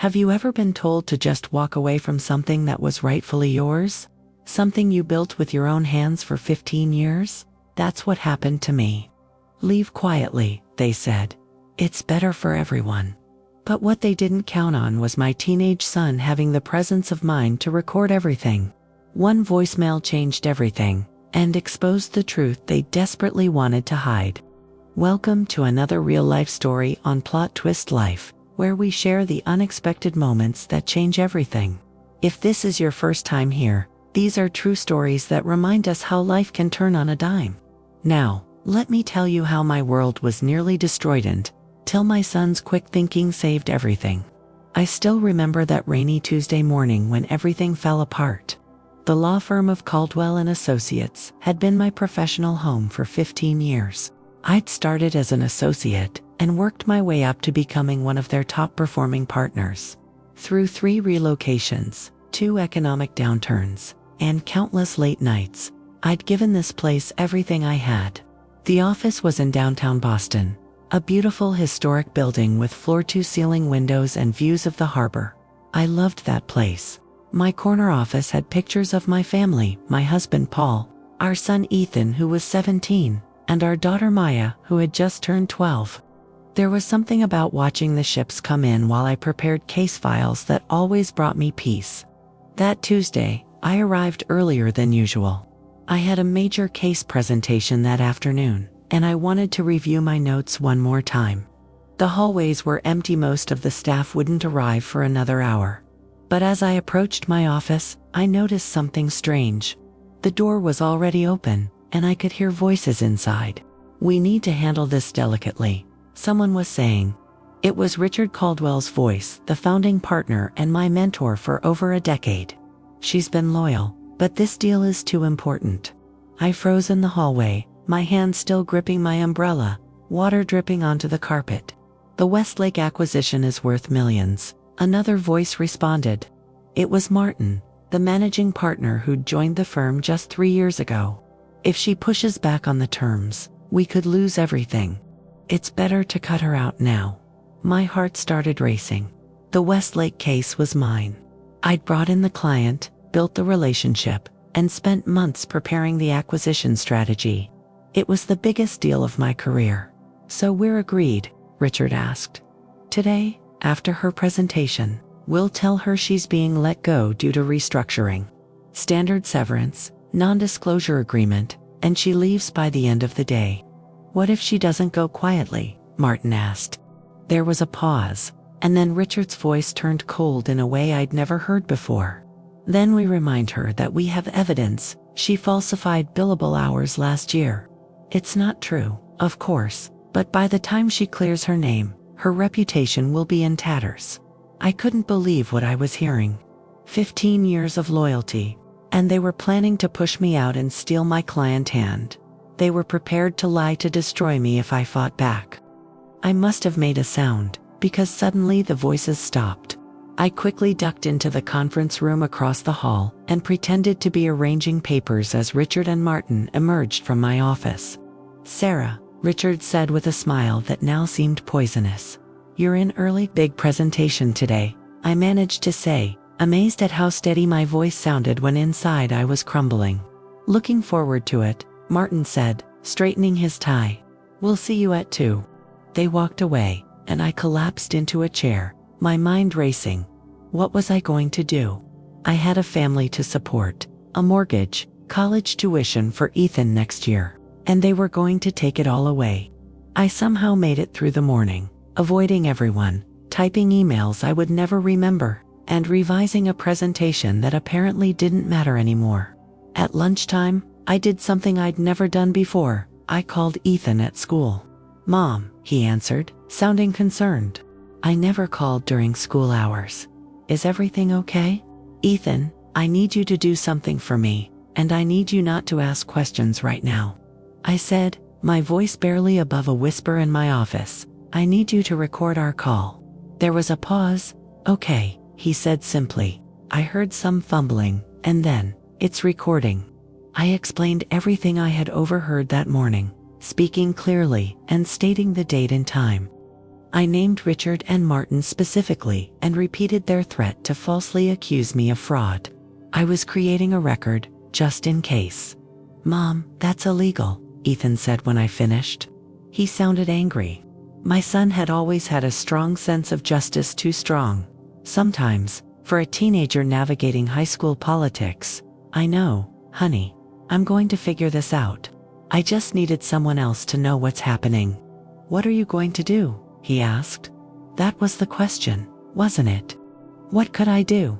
Have you ever been told to just walk away from something that was rightfully yours? Something you built with your own hands for 15 years? That's what happened to me. Leave quietly, they said. It's better for everyone. But what they didn't count on was my teenage son having the presence of mind to record everything. One voicemail changed everything and exposed the truth they desperately wanted to hide. Welcome to another real-life story on Plot Twist Life, where we share the unexpected moments that change everything. If this is your first time here, these are true stories that remind us how life can turn on a dime. Now, let me tell you how my world was nearly destroyed until my son's quick thinking saved everything. I still remember that rainy Tuesday morning when everything fell apart. The law firm of Caldwell and Associates had been my professional home for 15 years. I'd started as an associate and worked my way up to becoming one of their top-performing partners. Through 3 relocations, 2 economic downturns, and countless late nights, I'd given this place everything I had. The office was in downtown Boston, a beautiful historic building with floor-to-ceiling windows and views of the harbor. I loved that place. My corner office had pictures of my family, my husband Paul, our son Ethan who was 17, and our daughter Maya who had just turned 12. There was something about watching the ships come in while I prepared case files that always brought me peace. That Tuesday, I arrived earlier than usual. I had a major case presentation that afternoon, and I wanted to review my notes one more time. The hallways were empty, most of the staff wouldn't arrive for another hour. But as I approached my office, I noticed something strange. The door was already open, and I could hear voices inside. "We need to handle this delicately," someone was saying. It was Richard Caldwell's voice, the founding partner and my mentor for over a decade. "She's been loyal, but this deal is too important." I froze in the hallway, my hand still gripping my umbrella, water dripping onto the carpet. "The Westlake acquisition is worth millions," another voice responded. It was Martin, the managing partner who'd joined the firm just 3 years ago. "If she pushes back on the terms, we could lose everything. It's better to cut her out now." My heart started racing. The Westlake case was mine. I'd brought in the client, built the relationship, and spent months preparing the acquisition strategy. It was the biggest deal of my career. "So we're agreed?" Richard asked. "Today, after her presentation, we'll tell her she's being let go due to restructuring. Standard severance, non-disclosure agreement, and she leaves by the end of the day." "What if she doesn't go quietly?" Martin asked. There was a pause, and then Richard's voice turned cold in a way I'd never heard before. "Then we remind her that we have evidence she falsified billable hours last year. It's not true, of course, but by the time she clears her name, her reputation will be in tatters." I couldn't believe what I was hearing. 15 years of loyalty, and they were planning to push me out and steal my client hand. They were prepared to lie to destroy me if I fought back. I must have made a sound, because suddenly the voices stopped. I quickly ducked into the conference room across the hall and pretended to be arranging papers as Richard and Martin emerged from my office. "Sarah," Richard said with a smile that now seemed poisonous. "You're in early, big presentation today," I managed to say, amazed at how steady my voice sounded when inside I was crumbling. "Looking forward to it," Martin said, straightening his tie. "We'll see you at 2. They walked away, and I collapsed into a chair, my mind racing. What was I going to do? I had a family to support, a mortgage, college tuition for Ethan next year, and they were going to take it all away. I somehow made it through the morning, avoiding everyone, typing emails I would never remember, and revising a presentation that apparently didn't matter anymore. At lunchtime, I did something I'd never done before. I called Ethan at school. "Mom," he answered, sounding concerned. "I never called during school hours. Is everything okay?" "Ethan, I need you to do something for me, and I need you not to ask questions right now," I said, my voice barely above a whisper in my office. "I need you to record our call." There was a pause. "Okay," he said simply. I heard some fumbling, and then, "It's recording." I explained everything I had overheard that morning, speaking clearly and stating the date and time. I named Richard and Martin specifically and repeated their threat to falsely accuse me of fraud. I was creating a record, just in case. "Mom, that's illegal," Ethan said when I finished. He sounded angry. My son had always had a strong sense of justice, too strong. Sometimes, for a teenager navigating high school politics. "I know, honey. I'm going to figure this out. I just needed someone else to know what's happening." "What are you going to do?" he asked. That was the question, wasn't it? What could I do?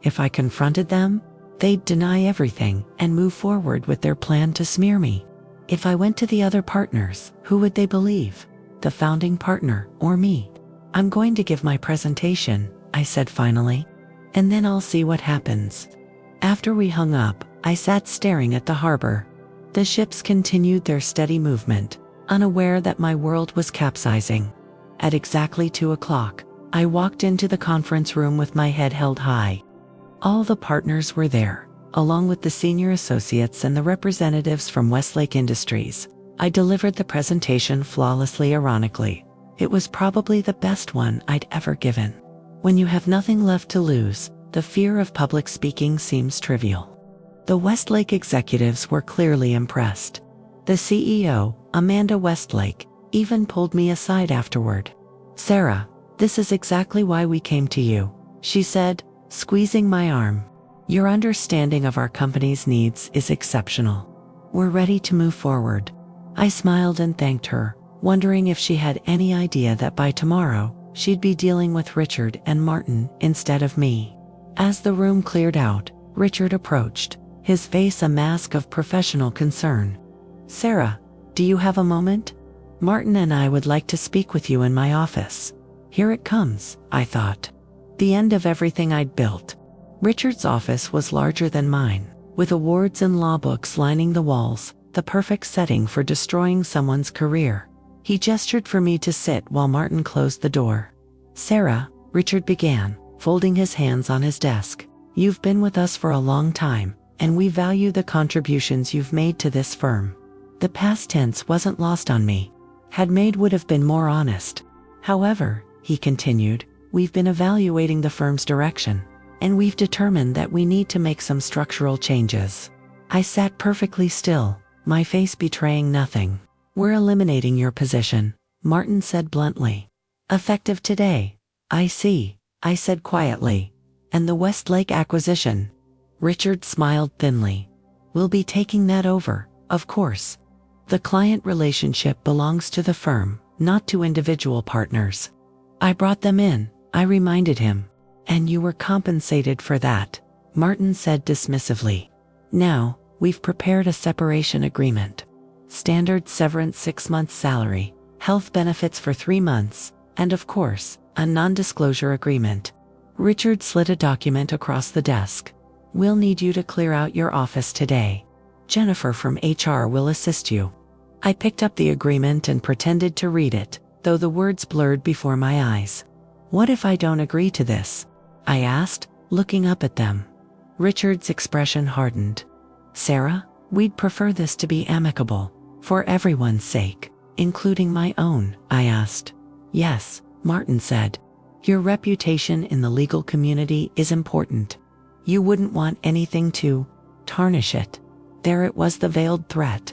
If I confronted them, they'd deny everything and move forward with their plan to smear me. If I went to the other partners, who would they believe? The founding partner or me? "I'm going to give my presentation," I said finally, "and then I'll see what happens." After we hung up, I sat staring at the harbor. The ships continued their steady movement, unaware that my world was capsizing. At exactly 2 o'clock, I walked into the conference room with my head held high. All the partners were there, along with the senior associates and the representatives from Westlake Industries. I delivered the presentation flawlessly, ironically. It was probably the best one I'd ever given. When you have nothing left to lose, the fear of public speaking seems trivial. The Westlake executives were clearly impressed. The CEO, Amanda Westlake, even pulled me aside afterward. "Sarah, this is exactly why we came to you," she said, squeezing my arm. "Your understanding of our company's needs is exceptional. We're ready to move forward." I smiled and thanked her, wondering if she had any idea that by tomorrow, she'd be dealing with Richard and Martin instead of me. As the room cleared out, Richard approached, his face a mask of professional concern. "Sarah, do you have a moment? Martin and I would like to speak with you in my office." Here it comes, I thought. The end of everything I'd built. Richard's office was larger than mine, with awards and law books lining the walls, the perfect setting for destroying someone's career. He gestured for me to sit while Martin closed the door. "Sarah," Richard began, folding his hands on his desk, "you've been with us for a long time, and we value the contributions you've made to this firm." The past tense wasn't lost on me. "Had made" would have been more honest. "However," he continued, "we've been evaluating the firm's direction, and we've determined that we need to make some structural changes." I sat perfectly still, my face betraying nothing. "We're eliminating your position," Martin said bluntly. "Effective today." "I see," I said quietly. "And the Westlake acquisition?" Richard smiled thinly. "We'll be taking that over, of course. The client relationship belongs to the firm, not to individual partners." "I brought them in," I reminded him. "And you were compensated for that," Martin said dismissively. "Now, we've prepared a separation agreement. Standard severance 6 months salary, health benefits for 3 months, and of course, a non-disclosure agreement." Richard slid a document across the desk. "We'll need you to clear out your office today. Jennifer from HR will assist you." I picked up the agreement and pretended to read it, though the words blurred before my eyes. "What if I don't agree to this?" I asked, looking up at them. Richard's expression hardened. "Sarah, we'd prefer this to be amicable, for everyone's sake, including my own," I asked. "Yes," Martin said. "Your reputation in the legal community is important. You wouldn't want anything to tarnish it." There it was, the veiled threat.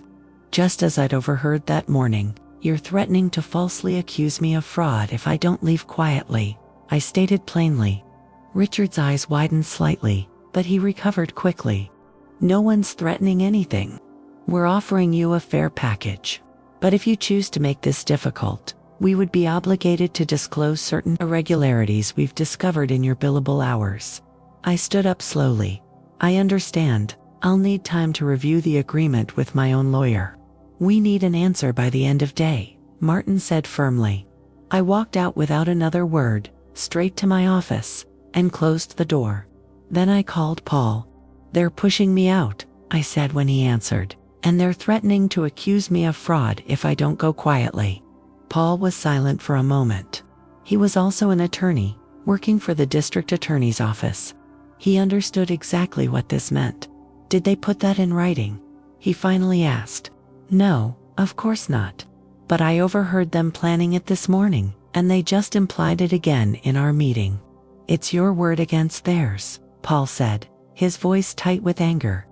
Just as I'd overheard that morning, "You're threatening to falsely accuse me of fraud if I don't leave quietly," I stated plainly. Richard's eyes widened slightly, but he recovered quickly. "No one's threatening anything. We're offering you a fair package. But if you choose to make this difficult, we would be obligated to disclose certain irregularities we've discovered in your billable hours." I stood up slowly. "I understand. I'll need time to review the agreement with my own lawyer." "We need an answer by the end of day," Martin said firmly. I walked out without another word, straight to my office, and closed the door. Then I called Paul. "They're pushing me out," I said when he answered, "and they're threatening to accuse me of fraud if I don't go quietly." Paul was silent for a moment. He was also an attorney, working for the district attorney's office. He understood exactly what this meant. "Did they put that in writing?" he finally asked. "No, of course not. But I overheard them planning it this morning, And they just implied it again in our meeting. It's your word against theirs, Paul said, his voice tight with anger.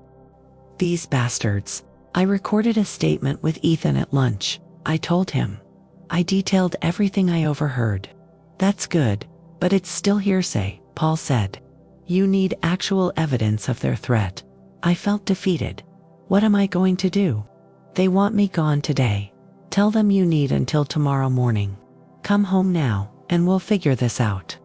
These bastards. I recorded a statement with Ethan at lunch. I told him. I detailed everything I overheard. That's good, but it's still hearsay, Paul said. You need actual evidence of their threat. I felt defeated. What am I going to do? They want me gone today. Tell them you need until tomorrow morning. Come home now, and we'll figure this out.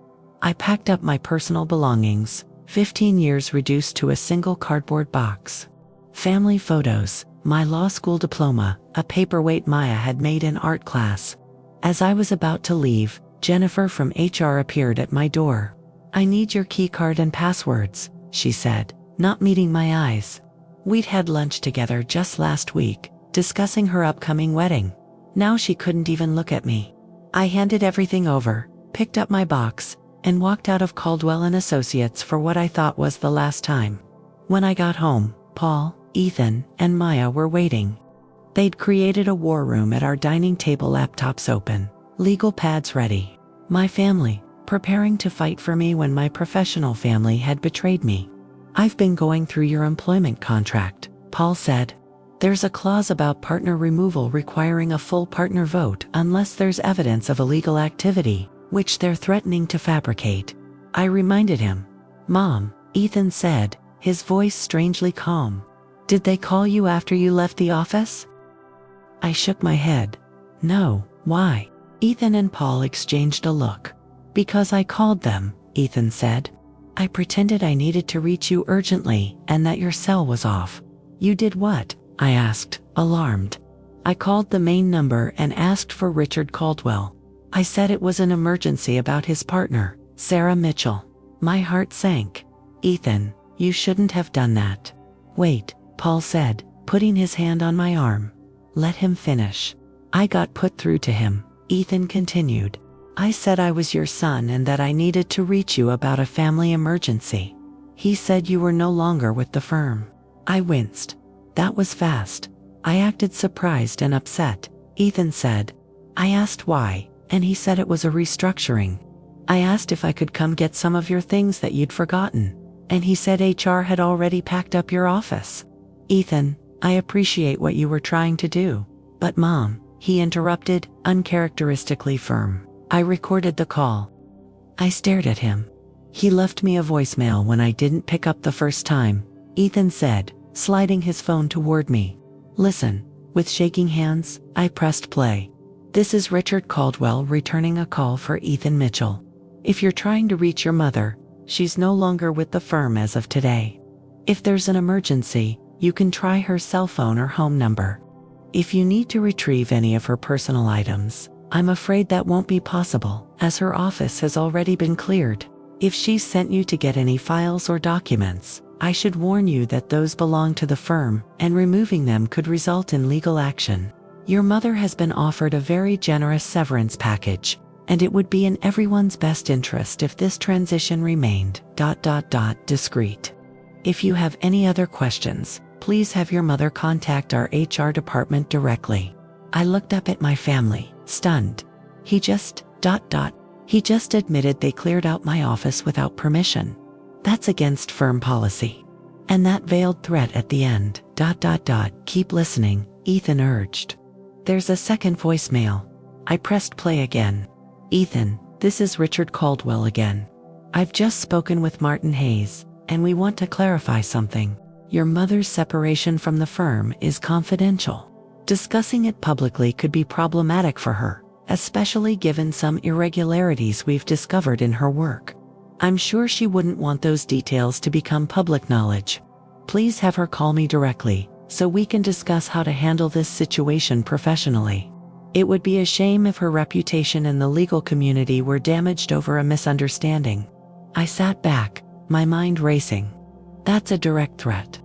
I packed up my personal belongings, 15 years reduced to a single cardboard box. Family photos, my law school diploma, a paperweight Maya had made in art class. As I was about to leave, Jennifer from HR appeared at my door. I need your keycard and passwords, she said, not meeting my eyes. We'd had lunch together just last week, discussing her upcoming wedding. Now she couldn't even look at me. I handed everything over, picked up my box, and walked out of Caldwell & Associates for what I thought was the last time. When I got home, Paul, Ethan, and Maya were waiting. They'd created a war room at our dining table, laptops open, legal pads ready. My family, preparing to fight for me when my professional family had betrayed me. I've been going through your employment contract, Paul said. There's a clause about partner removal requiring a full partner vote unless there's evidence of illegal activity, which they're threatening to fabricate. I reminded him. Mom, Ethan said, his voice strangely calm. Did they call you after you left the office? I shook my head. No, why? Ethan and Paul exchanged a look. Because I called them, Ethan said. I pretended I needed to reach you urgently and that your cell was off. You did what? I asked, alarmed. I called the main number and asked for Richard Caldwell. I said it was an emergency about his partner, Sarah Mitchell. My heart sank. Ethan, you shouldn't have done that. Wait, Paul said, putting his hand on my arm. Let him finish. I got put through to him, Ethan continued. I said I was your son and that I needed to reach you about a family emergency. He said you were no longer with the firm. I winced. That was fast. I acted surprised and upset, Ethan said. I asked why, and he said it was a restructuring. I asked if I could come get some of your things that you'd forgotten, and he said HR had already packed up your office. Ethan, I appreciate what you were trying to do. But Mom, he interrupted, uncharacteristically firm. I recorded the call. I stared at him. He left me a voicemail when I didn't pick up the first time, Ethan said, sliding his phone toward me. Listen. With shaking hands, I pressed play. This is Richard Caldwell returning a call for Ethan Mitchell. If you're trying to reach your mother, she's no longer with the firm as of today. If there's an emergency, you can try her cell phone or home number. If you need to retrieve any of her personal items, I'm afraid that won't be possible, as her office has already been cleared. If she's sent you to get any files or documents, I should warn you that those belong to the firm, and removing them could result in legal action. Your mother has been offered a very generous severance package, and it would be in everyone's best interest if this transition remained ... discreet. If you have any other questions, please have your mother contact our HR department directly. I looked up at my family, stunned. He just ... He just admitted they cleared out my office without permission. That's against firm policy. And that veiled threat at the end ... Keep listening, Ethan urged. There's a second voicemail. I pressed play again. Ethan, this is Richard Caldwell again. I've just spoken with Martin Hayes, and we want to clarify something. Your mother's separation from the firm is confidential. Discussing it publicly could be problematic for her, especially given some irregularities we've discovered in her work. I'm sure she wouldn't want those details to become public knowledge. Please have her call me directly, so we can discuss how to handle this situation professionally. It would be a shame if her reputation in the legal community were damaged over a misunderstanding. I sat back, my mind racing. That's a direct threat.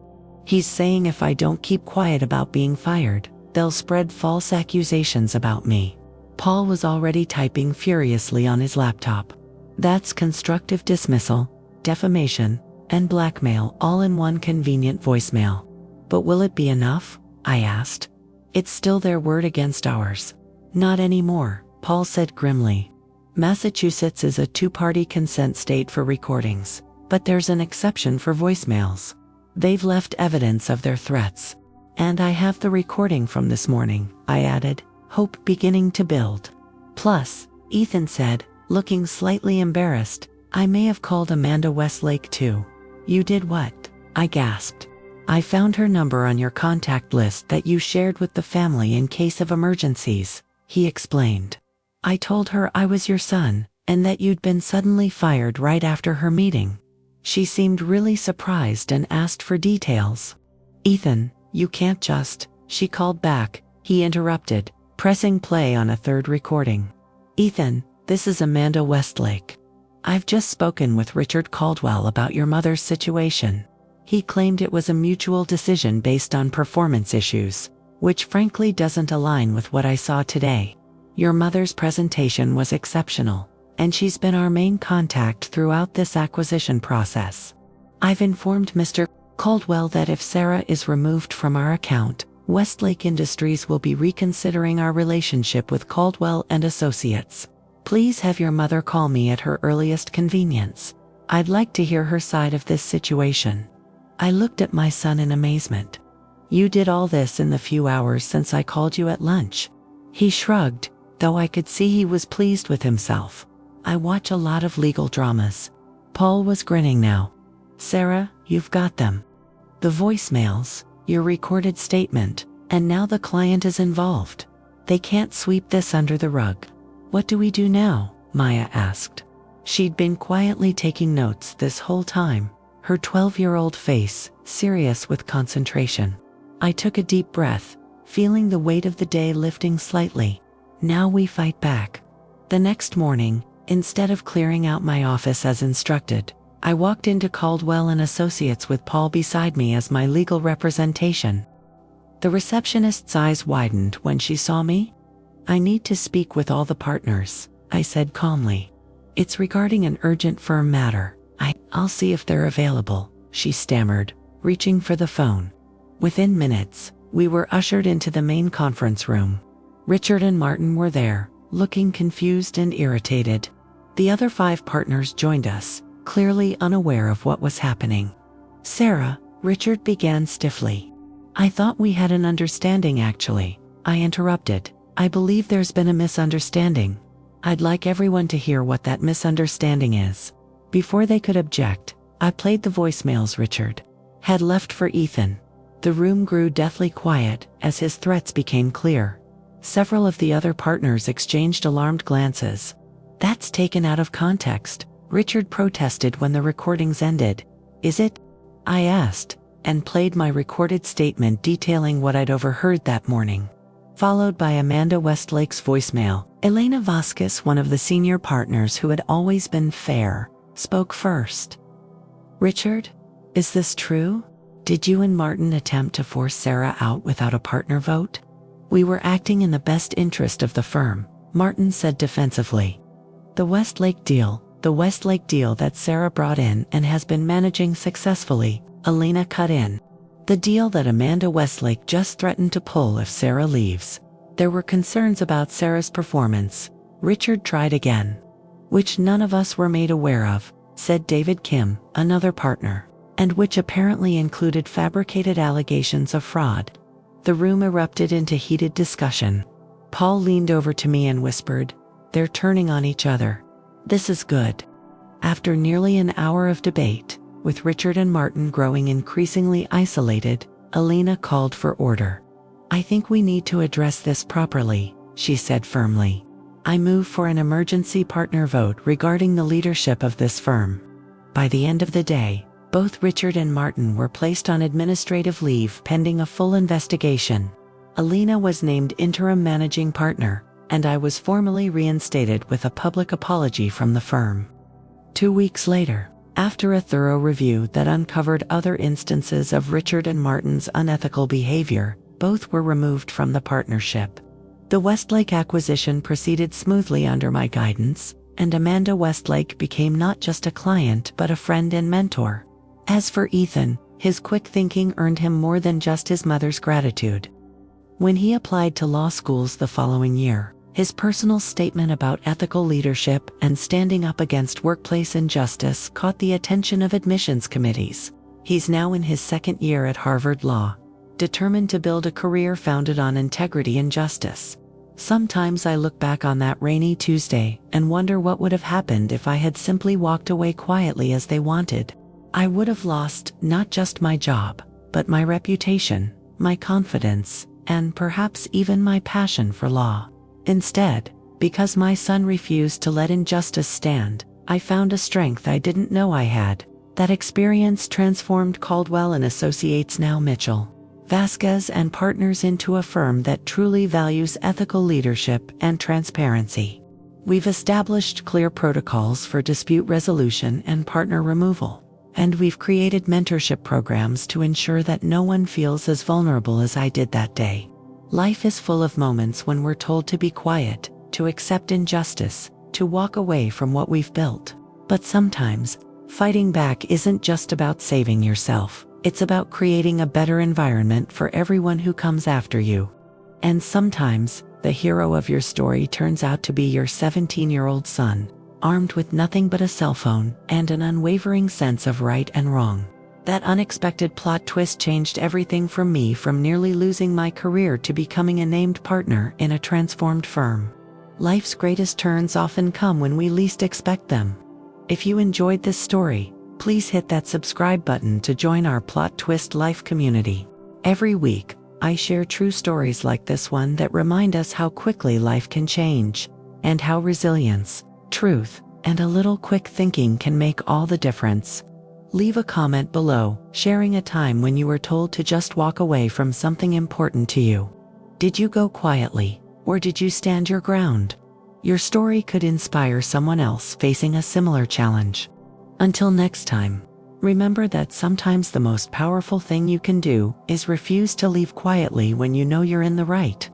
He's saying if I don't keep quiet about being fired, they'll spread false accusations about me. Paul was already typing furiously on his laptop. That's constructive dismissal, defamation, and blackmail all in one convenient voicemail. But will it be enough? I asked. It's still their word against ours. Not anymore, Paul said grimly. Massachusetts is a two-party consent state for recordings, but there's an exception for voicemails. They've left evidence of their threats. And I have the recording from this morning, I added, hope beginning to build. Plus, Ethan said, looking slightly embarrassed, I may have called Amanda Westlake too. You did what? I gasped. I found her number on your contact list that you shared with the family in case of emergencies, he explained. I told her I was your son, and that you'd been suddenly fired right after her meeting. She seemed really surprised and asked for details. Ethan, you can't just, she called back, he interrupted, pressing play on a third recording. Ethan, this is Amanda Westlake. I've just spoken with Richard Caldwell about your mother's situation. He claimed it was a mutual decision based on performance issues, which frankly doesn't align with what I saw today. Your mother's presentation was exceptional, and she's been our main contact throughout this acquisition process. I've informed Mr. Caldwell that if Sarah is removed from our account, Westlake Industries will be reconsidering our relationship with Caldwell and Associates. Please have your mother call me at her earliest convenience. I'd like to hear her side of this situation. I looked at my son in amazement. You did all this in the few hours since I called you at lunch. He shrugged, though I could see he was pleased with himself. I watch a lot of legal dramas. Paul was grinning now. Sarah, you've got them. The voicemails, your recorded statement, and now the client is involved. They can't sweep this under the rug. What do we do now? Maya asked. She'd been quietly taking notes this whole time, her 12-year-old face serious with concentration. I took a deep breath, feeling the weight of the day lifting slightly. Now we fight back. The next morning, instead of clearing out my office as instructed, I walked into Caldwell and Associates with Paul beside me as my legal representation. The receptionist's eyes widened when she saw me. I need to speak with all the partners, I said calmly. It's regarding an urgent firm matter. I'll see if they're available, she stammered, reaching for the phone. Within minutes, we were ushered into the main conference room. Richard and Martin were there, looking confused and irritated. The other 5 partners joined us, clearly unaware of what was happening. Sarah, Richard began stiffly. I thought we had an understanding actually, I interrupted. I believe there's been a misunderstanding. I'd like everyone to hear what that misunderstanding is. Before they could object, I played the voicemails Richard had left for Ethan. The room grew deathly quiet as his threats became clear. Several of the other partners exchanged alarmed glances. That's taken out of context, Richard protested when the recordings ended. Is it? I asked, and played my recorded statement detailing what I'd overheard that morning. Followed by Amanda Westlake's voicemail. Elena Vasquez, one of the senior partners who had always been fair, spoke first. Richard, is this true? Did you and Martin attempt to force Sarah out without a partner vote? We were acting in the best interest of the firm, Martin said defensively. The Westlake deal that Sarah brought in and has been managing successfully, Elena cut in. The deal that Amanda Westlake just threatened to pull if Sarah leaves. There were concerns about Sarah's performance. Richard tried again. Which none of us were made aware of, said David Kim, another partner, and which apparently included fabricated allegations of fraud. The room erupted into heated discussion. Paul leaned over to me and whispered, "They're turning on each other. This is good." After nearly an hour of debate, with Richard and Martin growing increasingly isolated, Elena called for order. "I think we need to address this properly," she said firmly. "I move for an emergency partner vote regarding the leadership of this firm." By the end of the day, both Richard and Martin were placed on administrative leave pending a full investigation. Elena was named interim managing partner, and I was formally reinstated with a public apology from the firm. 2 weeks later, after a thorough review that uncovered other instances of Richard and Martin's unethical behavior, both were removed from the partnership. The Westlake acquisition proceeded smoothly under my guidance, and Amanda Westlake became not just a client but a friend and mentor. As for Ethan, his quick thinking earned him more than just his mother's gratitude. When he applied to law schools the following year, His personal statement about ethical leadership and standing up against workplace injustice caught the attention of admissions committees. He's now in his second year at Harvard Law, determined to build a career founded on integrity and justice. Sometimes I look back on that rainy Tuesday and wonder what would have happened if I had simply walked away quietly as they wanted. I would have lost not just my job, but my reputation, my confidence, and perhaps even my passion for law. Instead, because my son refused to let injustice stand, I found a strength I didn't know I had. That experience transformed Caldwell and Associates, now Mitchell, Vasquez and Partners, into a firm that truly values ethical leadership and transparency. We've established clear protocols for dispute resolution and partner removal, and we've created mentorship programs to ensure that no one feels as vulnerable as I did that day. Life is full of moments when we're told to be quiet, to accept injustice, to walk away from what we've built. But sometimes, fighting back isn't just about saving yourself. It's about creating a better environment for everyone who comes after you. And sometimes, the hero of your story turns out to be your 17-year-old son, armed with nothing but a cell phone and an unwavering sense of right and wrong. That unexpected plot twist changed everything for me, from nearly losing my career to becoming a named partner in a transformed firm. Life's greatest turns often come when we least expect them. If you enjoyed this story, please hit that subscribe button to join our Plot Twist Life community. Every week, I share true stories like this one that remind us how quickly life can change, and how resilience, truth, and a little quick thinking can make all the difference. Leave a comment below, sharing a time when you were told to just walk away from something important to you. Did you go quietly, or did you stand your ground? Your story could inspire someone else facing a similar challenge. Until next time, remember that sometimes the most powerful thing you can do is refuse to leave quietly when you know you're in the right.